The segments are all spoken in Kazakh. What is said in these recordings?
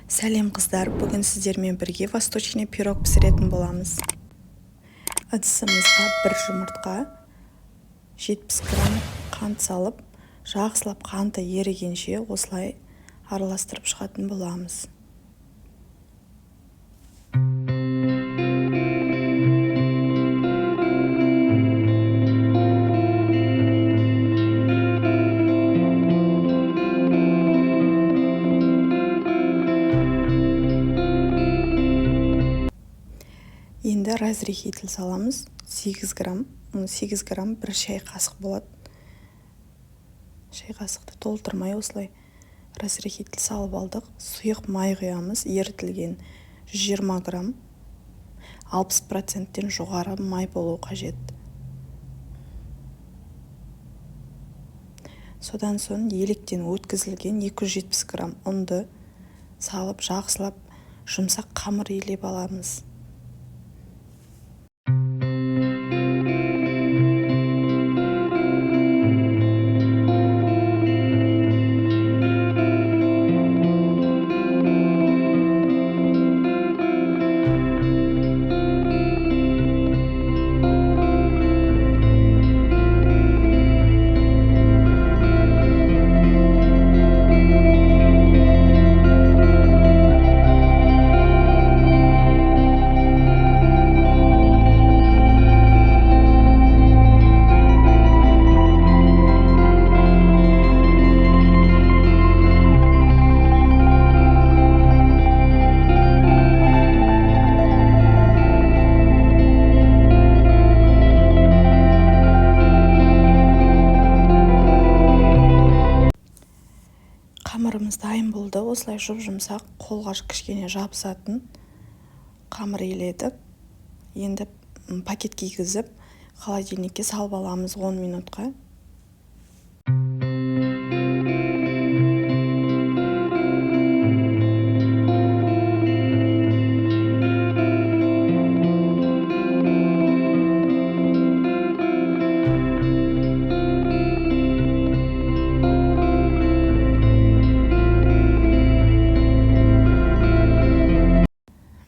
Сәлем қыздар, бүгін сіздермен бірге восточный пирог пісіретін боламыз. Ыдысымызға бір жұмыртқа, 70 грамм қант салып, жақсылап қанты ерігенше осылай араластырып шығатын боламыз. Енді разрыхитель саламыз. 8 грамм, 8 грамм бір шай қасық болады. Шай қасықты толтырмай осылай разрыхитель салып алдық. Сұйық май құямыз, ерітілген 120 грамм, 60%-тен жоғары май болу қажет. Содан соң електен өткізілген 270 грамм ұнды салып, жақсылап жұмсақ қамыр илеп аламыз. Қамырымыз дайын болды. Осылай жұмсақ, қолға кішкене жабысатын қамыр иледік. Енді пакетке кигізіп, холодильникке салып аламыз 10 минутқа.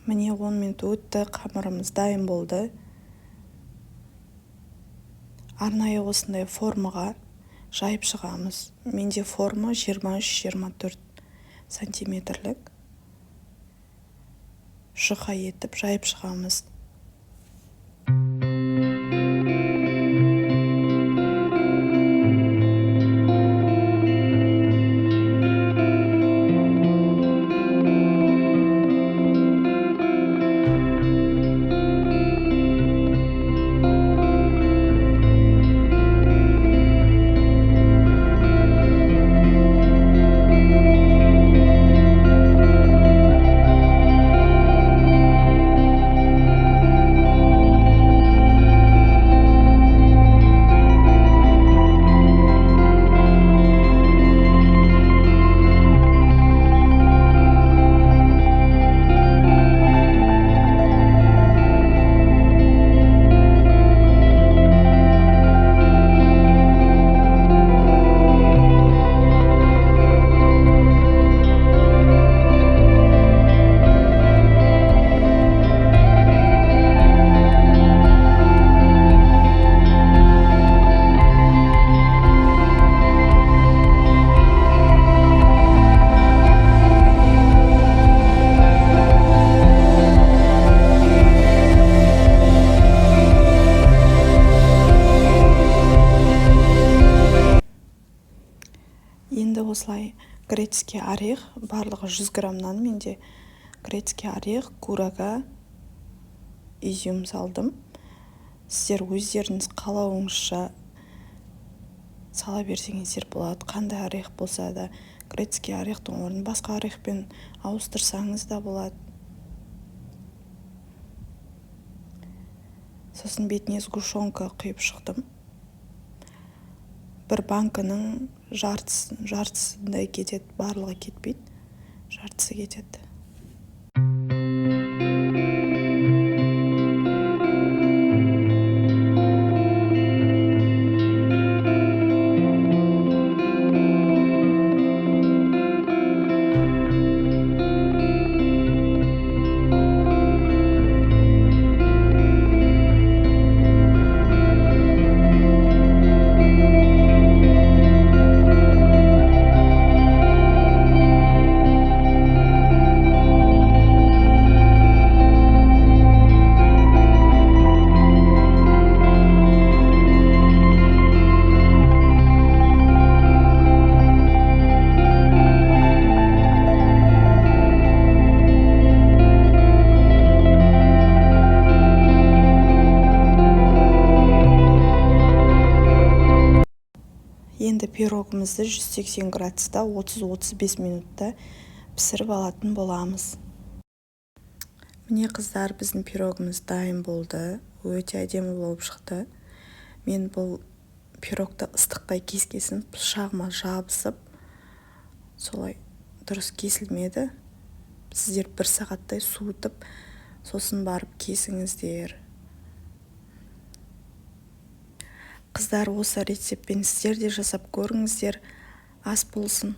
Міне 10 минут өтті, қамырымыз дайын болды. Арнайы осындай формаға жайып шығамыз. Менде форма 23-24 сантиметрлік. Жұқа етіп жайып шығамыз. Енді осылай грецкий орех, барлығы 100 граммнан менде грецкий орех, курага, изюм салдым. Сіздер өздеріңіз қалауыңызша сала берсеңіздер болады. Қандай орех болса да, грецкий орехтың орнын басқа орехпен ауыстырсаңыз да болады. Сосын бетіне сгущенка құйып шықтым. Бір банкының жартысындай кетеді, барлығы кетпейді, жартысы кетеді. пирогымызды 180 градуста 30-35 минутта пісіріп алатын боламыз. Міне қыздар, біздің пирогымыз дайын болды. Өте әдемі болып шықты. Мен бұл пирогты ыстықтай кескесін пышағыма жабысып, солай дұрыс кесілмеді. Сіздер 1 сағаттай суытып, сосын барып кесіңіздер. Қыздар, осы рецептпен сіздер де жасап көріңіздер. Ас болсын.